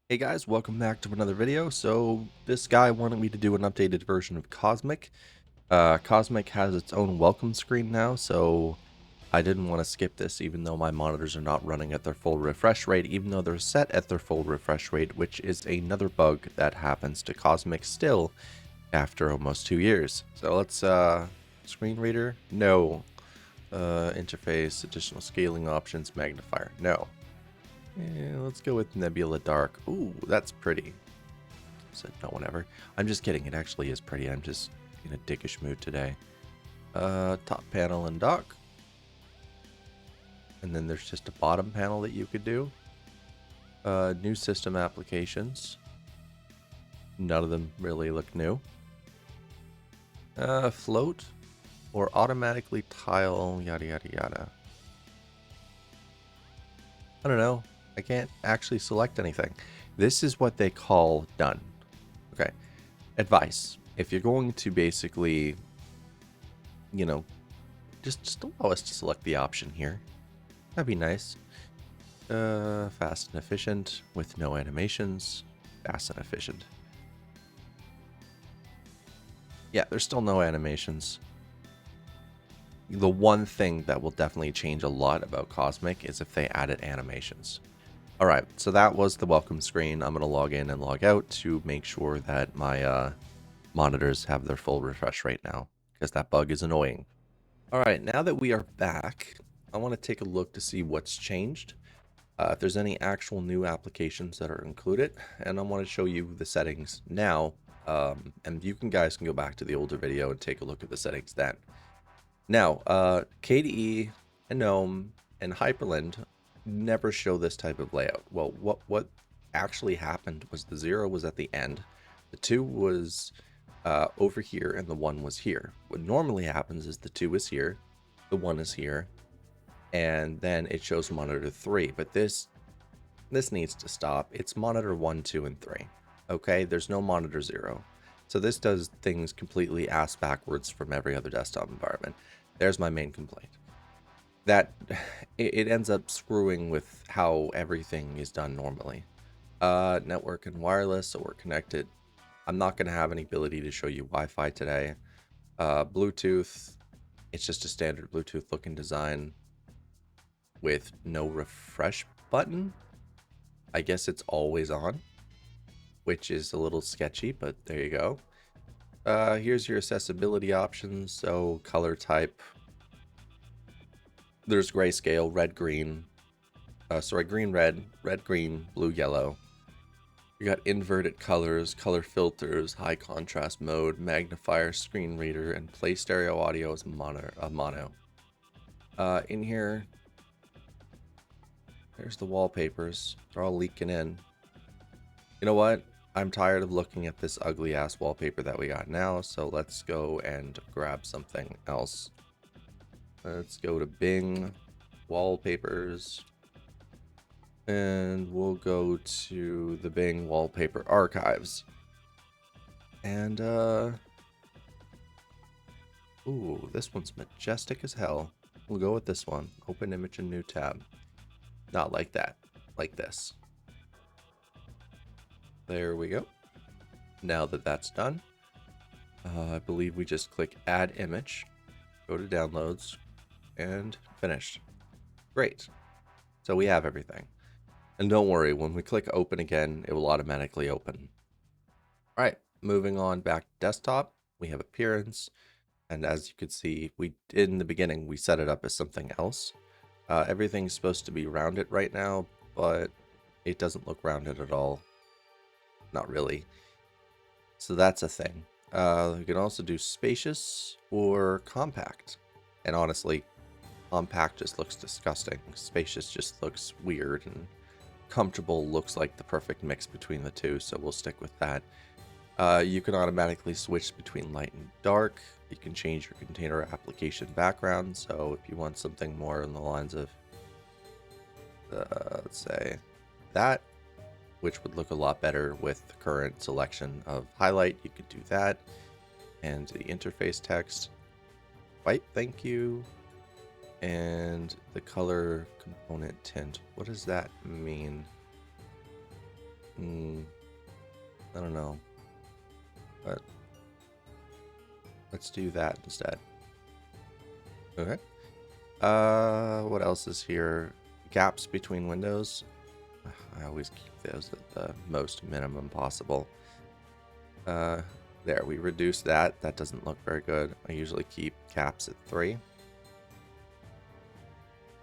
Hey guys, welcome back to another video. So this guy wanted me to do an updated version of Cosmic. Cosmic has its own welcome screen now, so I didn't want to skip this even though my monitors are not running at their full refresh rate, even though they're set at their full refresh rate, which is another bug that happens to Cosmic still after almost 2 years. So let's, screen reader? No. Interface, additional scaling options, magnifier? No. Let's go with Nebula Dark. Ooh, that's pretty. Said no one ever. I'm just kidding. It actually is pretty. I'm just in a dickish mood today. Top panel and dock. And then there's just a bottom panel that you could do. New system applications. None of them really look new. Float or automatically tile, yada yada yada. I don't know. I can't actually select anything. This is what they call done. Okay. Advice. If you're going to basically, just allow us to select the option here. That'd be nice. Fast and efficient with no animations. Fast and efficient. Yeah, there's still no animations. The one thing that will definitely change a lot about Cosmic is if they added animations. Alright, so that was the welcome screen. I'm going to log in and log out to make sure that my monitors have their full refresh rate now, because that bug is annoying. Alright, now that we are back, I want to take a look to see what's changed, if there's any actual new applications that are included, and I want to show you the settings now, and you guys can go back to the older video and take a look at the settings then. Now, KDE and Gnome and Hyperland never show this type of layout. Well, what actually happened was the 0 was at the end, the 2 was over here, and the 1 was here. What normally happens is the 2 is here, the 1 is here, and then it shows monitor 3. But this needs to stop. It's monitor 1, 2, and 3. Okay, there's no monitor 0. So this does things completely ass backwards from every other desktop environment. There's my main complaint. That it ends up screwing with how everything is done normally. Network and wireless, so we're connected. I'm not going to have any ability to show you Wi-Fi today. Bluetooth, it's just a standard Bluetooth looking design with no refresh button. I guess it's always on, which is a little sketchy, but there you go. Here's your accessibility options. So color type, there's grayscale, red, green, green, red, red, green, blue, yellow. You got inverted colors, color filters, high contrast mode, magnifier, screen reader, and play stereo audio as mono. In here, there's the wallpapers. They're all leaking in. You know what? I'm tired of looking at this ugly ass wallpaper that we got now, so let's go and grab something else. Let's go to Bing, wallpapers, and we'll go to the Bing wallpaper archives. And, ooh, this one's majestic as hell. We'll go with this one. Open image in new tab. Not like that, like this. There we go. Now that that's done, I believe we just click add image, go to downloads, and finished. Great. So we have everything. And don't worry, when we click open again, it will automatically open. All right, moving on back to desktop, we have appearance. And as you can see, in the beginning, we set it up as something else. Everything's supposed to be rounded right now, but it doesn't look rounded at all. Not really. So that's a thing. You can also do spacious or compact. And honestly, compact just looks disgusting. Spacious just looks weird, and comfortable looks like the perfect mix between the two, so we'll stick with that. You can automatically switch between light and dark. You can change your container application background, so if you want something more in the lines of, let's say, that, which would look a lot better with the current selection of highlight, you could do that. And the interface text, white, thank you. And the color component tint, what does that mean? I don't know. But let's do that instead. Okay. What else is here? Gaps between windows. I always keep those at the most minimum possible. There, we reduced that. That doesn't look very good. I usually keep caps at 3.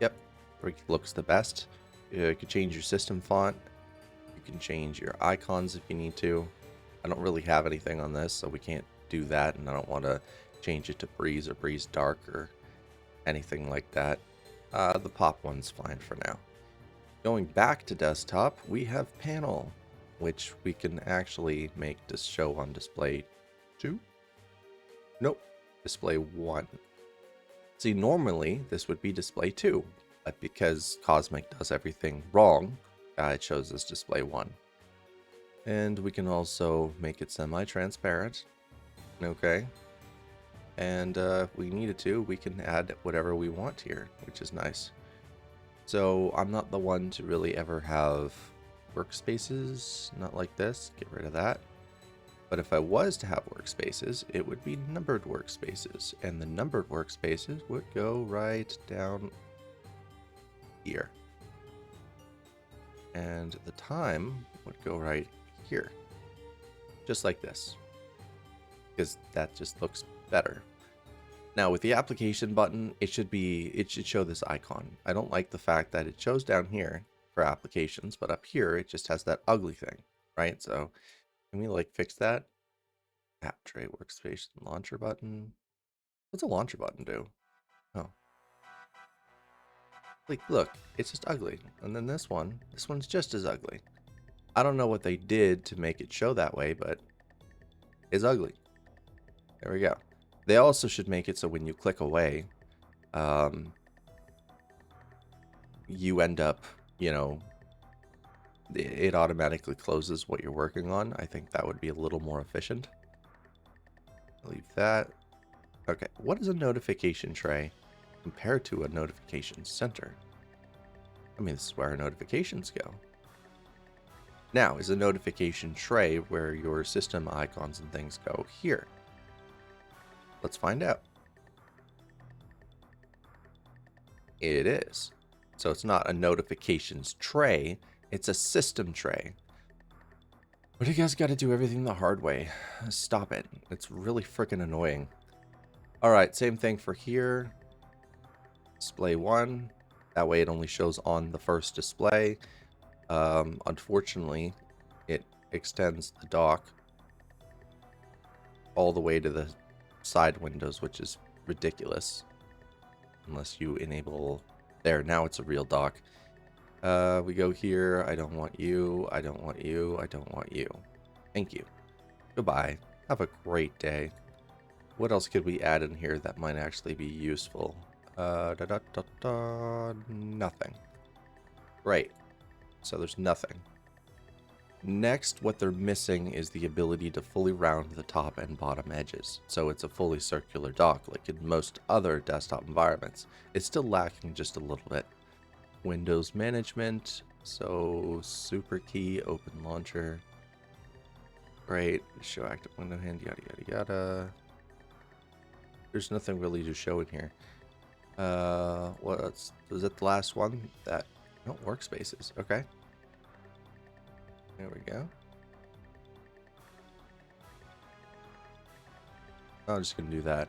Yep, 3 looks the best. You can change your system font. You can change your icons if you need to. I don't really have anything on this, so we can't do that, and I don't want to change it to Breeze or Breeze Dark or anything like that. The pop one's fine for now. Going back to desktop, we have panel, which we can actually make this show on display 2. Nope, display 1. See, normally this would be display 2, but because Cosmic does everything wrong, it shows us display 1. And we can also make it semi-transparent. Okay. And if we needed to, we can add whatever we want here, which is nice. So I'm not the one to really ever have workspaces, not like this. Get rid of that. But if I was to have workspaces, it would be numbered workspaces. And the numbered workspaces would go right down here. And the time would go right here. Just like this. Because that just looks better. Now with the application button, it should show this icon. I don't like the fact that it shows down here for applications, but up here it just has that ugly thing, right? So can we like fix that? App tray workspace launcher button. What's a launcher button do? Oh. Like look, it's just ugly. And then this one's just as ugly. I don't know what they did to make it show that way, but it's ugly. There we go. They also should make it so when you click away, you end up, it automatically closes what you're working on. I think that would be a little more efficient. Leave that. Okay, what is a notification tray compared to a notification center? I mean, this is where our notifications go. Now, is a notification tray where your system icons and things go here? Let's find out. It is. So it's not a notifications tray, it's a system tray. But you guys got to do everything the hard way. Stop it. It's really freaking annoying. Alright, same thing for here. Display 1. That way it only shows on the first display. Unfortunately, it extends the dock all the way to the side windows, which is ridiculous. Unless you enable... There, now it's a real dock. We go here. I don't want you. I don't want you. I don't want you. Thank you. Goodbye. Have a great day. What else could we add in here that might actually be useful? Nothing. Great. So there's nothing. Next, what they're missing is the ability to fully round the top and bottom edges. So it's a fully circular dock like in most other desktop environments. It's still lacking just a little bit. Windows management, so super key, open launcher. Great, show active window hand, yada yada yada. There's nothing really to show in here. Was it the last one? That, no, workspaces, okay. There we go. I'm just going to do that.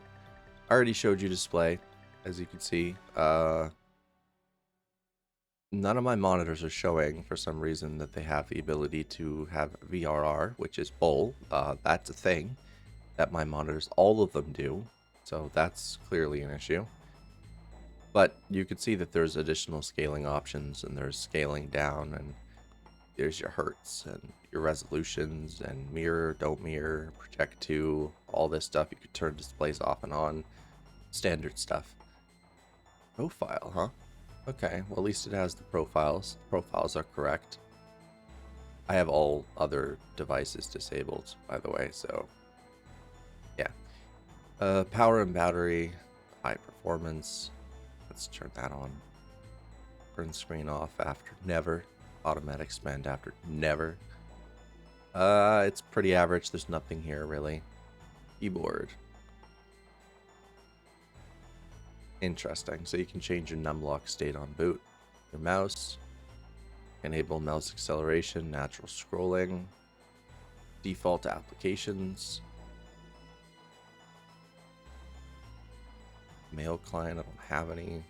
I already showed you display, as you can see. None of my monitors are showing, for some reason, that they have the ability to have VRR, which is bold. That's a thing that my monitors, all of them do. So that's clearly an issue. But you can see that there's additional scaling options, and there's scaling down, and there's your hertz and your resolutions and mirror, don't mirror, project to, all this stuff. You could turn displays off and on, standard stuff. Profile, huh? Okay, well at least it has the profiles. The profiles are correct. I have all other devices disabled, by the way, so yeah. Power and battery, high performance. Let's turn that on. Burn screen off after never. Automatic spend after never. It's pretty average. There's nothing here really. Keyboard. Interesting. So you can change your numlock state on boot. Your mouse. Enable mouse acceleration, natural scrolling. Default applications. Mail client, I don't have any.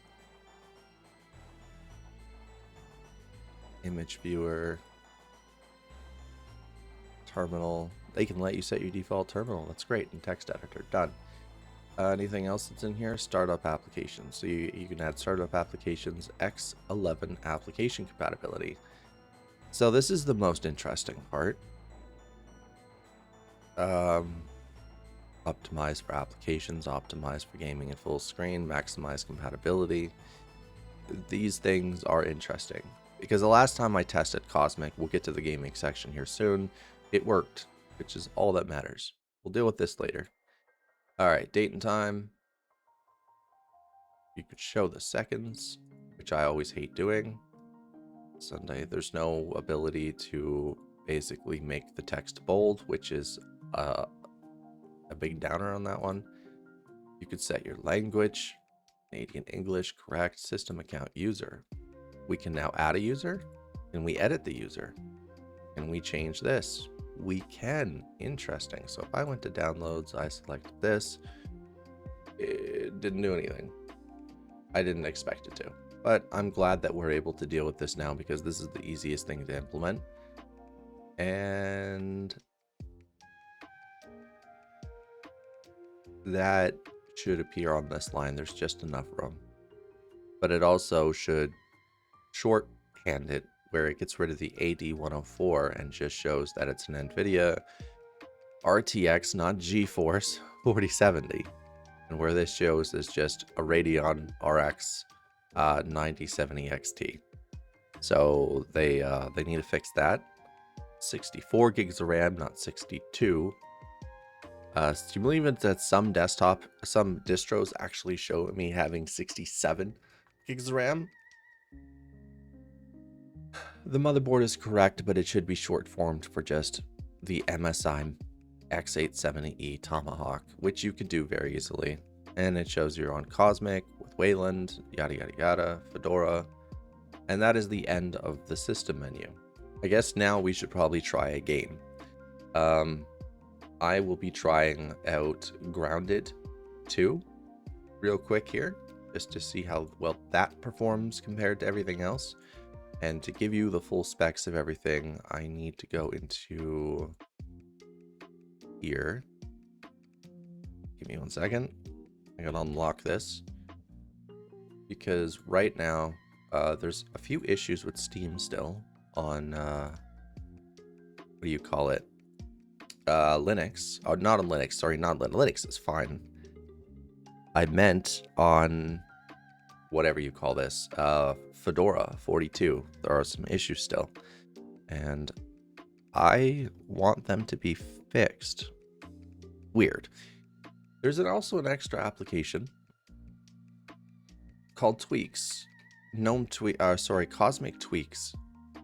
Image viewer. Terminal. They can let you set your default terminal. That's great. And text editor. Done. Anything else that's in here? Startup applications. So you can add startup applications, X11 application compatibility. So this is the most interesting part. Optimize for applications, optimize for gaming and full screen, maximize compatibility. These things are interesting because the last time I tested Cosmic, we'll get to the gaming section here soon, it worked, which is all that matters. We'll deal with this later. All right, date and time. You could show the seconds, which I always hate doing. Sunday, there's no ability to basically make the text bold, which is a big downer on that one. You could set your language, Canadian English, correct, system account user. We can now add a user. Can we edit the user? Can we change this? We can. Interesting. So if I went to downloads, I selected this. It didn't do anything. I didn't expect it to. But I'm glad that we're able to deal with this now because this is the easiest thing to implement. And that should appear on this line. There's just enough room. But it also should shorthand it where it gets rid of the AD104 and just shows that it's an NVIDIA RTX, not GeForce 4070. And where this shows is just a Radeon RX 9070 XT. So they need to fix that. 64 gigs of RAM, not 62. Do you believe it that some distros actually show me having 67 gigs of RAM? The motherboard is correct, but it should be short formed for just the MSI X870E Tomahawk, which you could do very easily. And it shows you're on Cosmic with Wayland, yada yada yada, Fedora. And that is the end of the system menu. I guess now we should probably try a game. I will be trying out Grounded 2 real quick here, just to see how well that performs compared to everything else. And to give you the full specs of everything, I need to go into here. Give me 1 second. I gotta unlock this. Because right now, there's a few issues with Steam still on, what do you call it? Linux. Oh, not on Linux. Sorry, not Linux. Linux is fine. I meant on whatever you call this, Fedora 42. There are some issues still. And I want them to be fixed. Weird. There's also an extra application called Tweaks. Cosmic Tweaks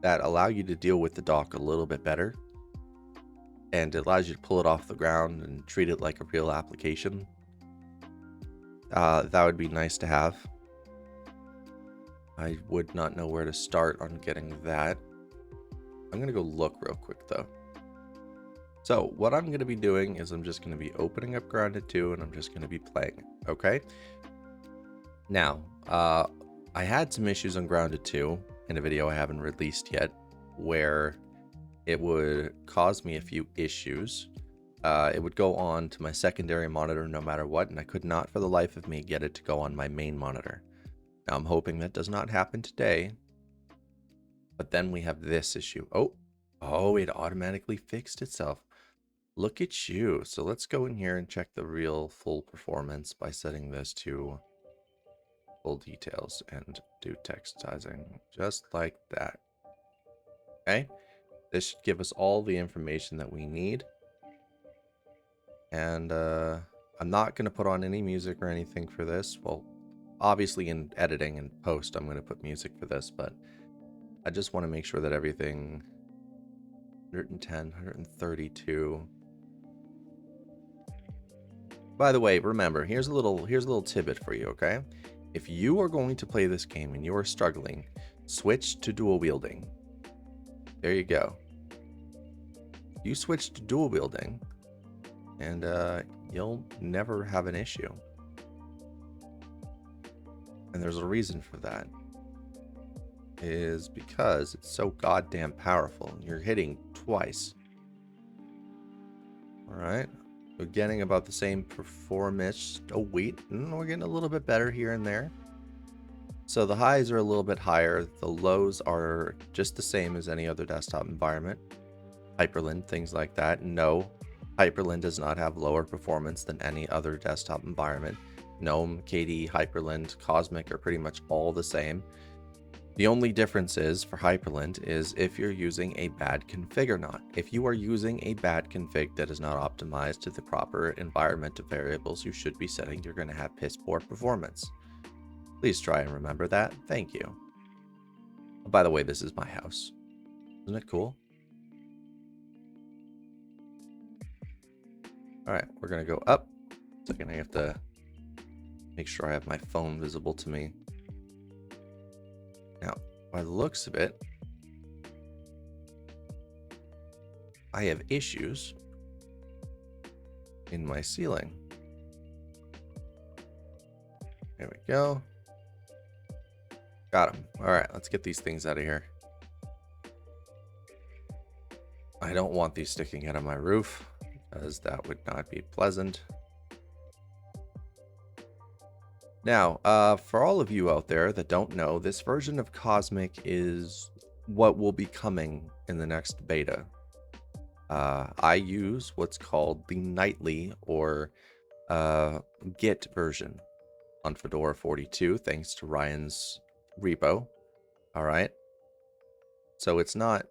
that allow you to deal with the dock a little bit better. And it allows you to pull it off the ground and treat it like a real application. That would be nice to have. I would not know where to start on getting that. I'm going to go look real quick though. So what I'm going to be doing is I'm just going to be opening up Grounded 2 and I'm just going to be playing it. Okay. Now, I had some issues on Grounded 2 in a video I haven't released yet where it would cause me a few issues. It would go on to my secondary monitor no matter what, and I could not for the life of me get it to go on my main monitor. Now I'm hoping that does not happen today. But then we have this issue. Oh, it automatically fixed itself. Look at you. So let's go in here and check the real full performance by setting this to full details and do text sizing just like that. Okay. This should give us all the information that we need. And I'm not going to put on any music or anything for this. Well, obviously in editing and post, I'm going to put music for this, but I just want to make sure that everything 110, 132. By the way, remember, here's a little tidbit for you, okay? If you are going to play this game and you are struggling, switch to dual wielding. There you go. You switch to dual wielding, and you'll never have an issue. And there's a reason for that. Is because it's so goddamn powerful. You're hitting twice. Alright. We're getting about the same performance. Oh, wait. We're getting a little bit better here and there. So the highs are a little bit higher. The lows are just the same as any other desktop environment. Hyperland, things like that. No, Hyperland does not have lower performance than any other desktop environment. Gnome, KD, Hyperland, Cosmic are pretty much all the same. The only difference is for Hyperland is if you're using a bad config or not. If you are using a bad config that is not optimized to the proper environment of variables you should be setting, you're going to have piss poor performance. Please try and remember that. Thank you. Oh, by the way, this is my house. Isn't it cool? Alright, we're going to go up. Second, I have to make sure I have my phone visible to me. Now, by the looks of it, I have issues in my ceiling. There we go. Got him. All right, let's get these things out of here. I don't want these sticking out of my roof, because that would not be pleasant. Now, for all of you out there that don't know, this version of Cosmic is what will be coming in the next beta. I use what's called the nightly or Git version on Fedora 42, thanks to Ryan's repo. All right. So it's not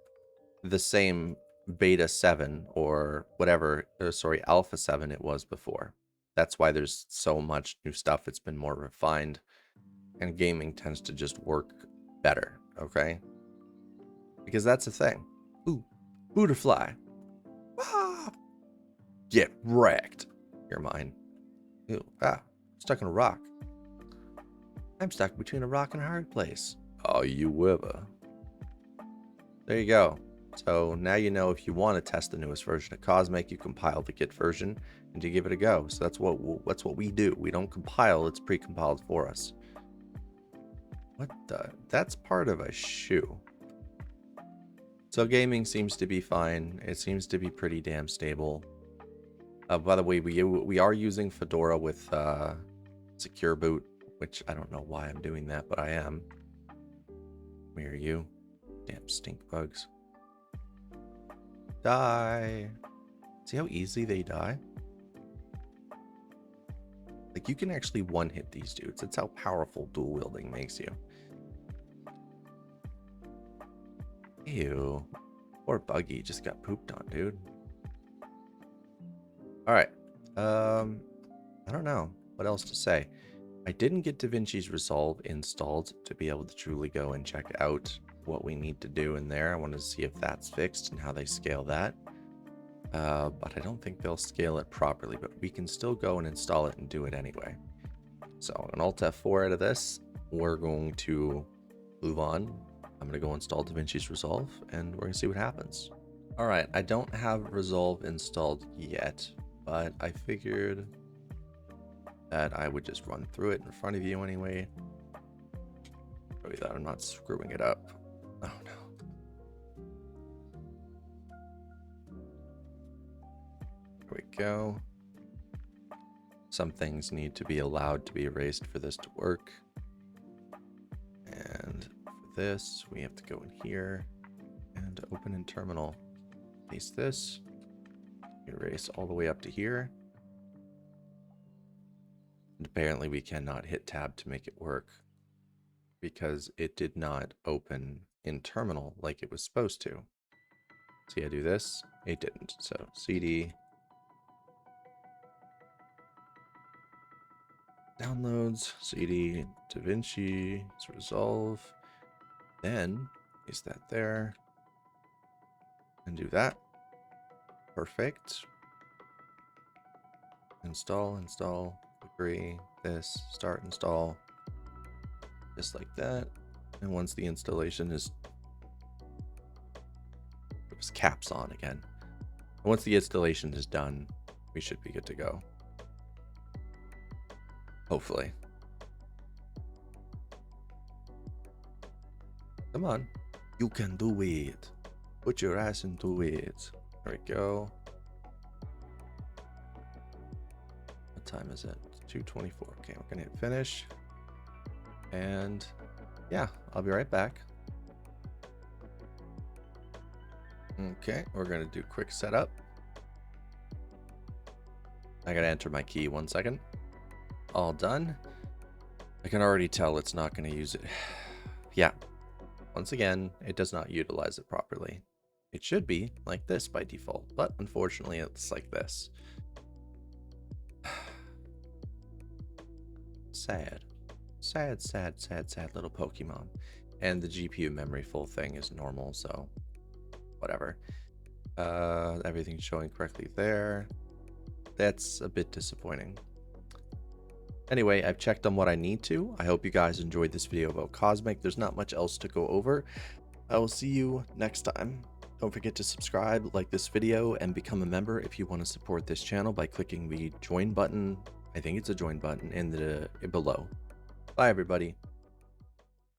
the same beta 7 or whatever, sorry, alpha 7 it was before. That's why there's so much new stuff. It's been more refined, and gaming tends to just work better, okay? Because that's the thing. Ooh, butterfly. Ah! Get wrecked. You're mine. Ew, stuck in a rock. I'm stuck between a rock and a hard place. Oh, you ever. There you go. So now you know if you want to test the newest version of Cosmic, you compile the Git version and you give it a go. So that's what we do. We don't compile, it's pre-compiled for us. What the? That's part of a shoe. So gaming seems to be fine. It seems to be pretty damn stable. By the way, we are using Fedora with secure boot, which I don't know why I'm doing that, but I am. Where are you? Damn stink bugs. Die. See how easy they die? Like, you can actually one-hit these dudes. That's how powerful dual wielding makes you. Ew. Poor Buggy just got pooped on, dude. Alright. I don't know what else to say. I didn't get DaVinci's Resolve installed to be able to truly go and check out what we need to do in there. I wanted to see if that's fixed and how they scale that. But I don't think they'll scale it properly, but we can still go and install it and do it anyway. So an Alt F4 out of this, we're going to move on. I'm going to go install DaVinci's Resolve and we're going to see what happens. All right, I don't have Resolve installed yet, but I figured that I would just run through it in front of you anyway. Show you that I'm not screwing it up. Oh no. There we go. Some things need to be allowed to be erased for this to work. And for this, we have to go in here and open in terminal. Paste this. Erase all the way up to here. And apparently we cannot hit tab to make it work because it did not open in terminal like it was supposed to. See, I do this, it didn't. So CD, downloads, CD, DaVinci, Resolve, then is that there? and do that. Perfect. Install, agree, this, start install, just like that. And once the installation is, it was caps on again. And once the installation is done, we should be good to go. Hopefully. Come on. You can do it. Put your ass into it. There we go. What time is it? It's 2:24. Okay, we're gonna hit finish. And yeah, I'll be right back. Okay, we're gonna do quick setup. I gotta enter my key 1 second. All done. I can already tell it's not gonna use it. Yeah. Once again, it does not utilize it properly. It should be like this by default, but unfortunately it's like this. Sad. Sad, sad, sad, sad little Pokemon. And the GPU memory full thing is normal, so whatever. Everything's showing correctly there. That's a bit disappointing. Anyway, I've checked on what I need to. I hope you guys enjoyed this video about Cosmic. There's not much else to go over. I will see you next time. Don't forget to subscribe, like this video, and become a member if you want to support this channel by clicking the join button. I think it's a join button in the below. Bye, everybody.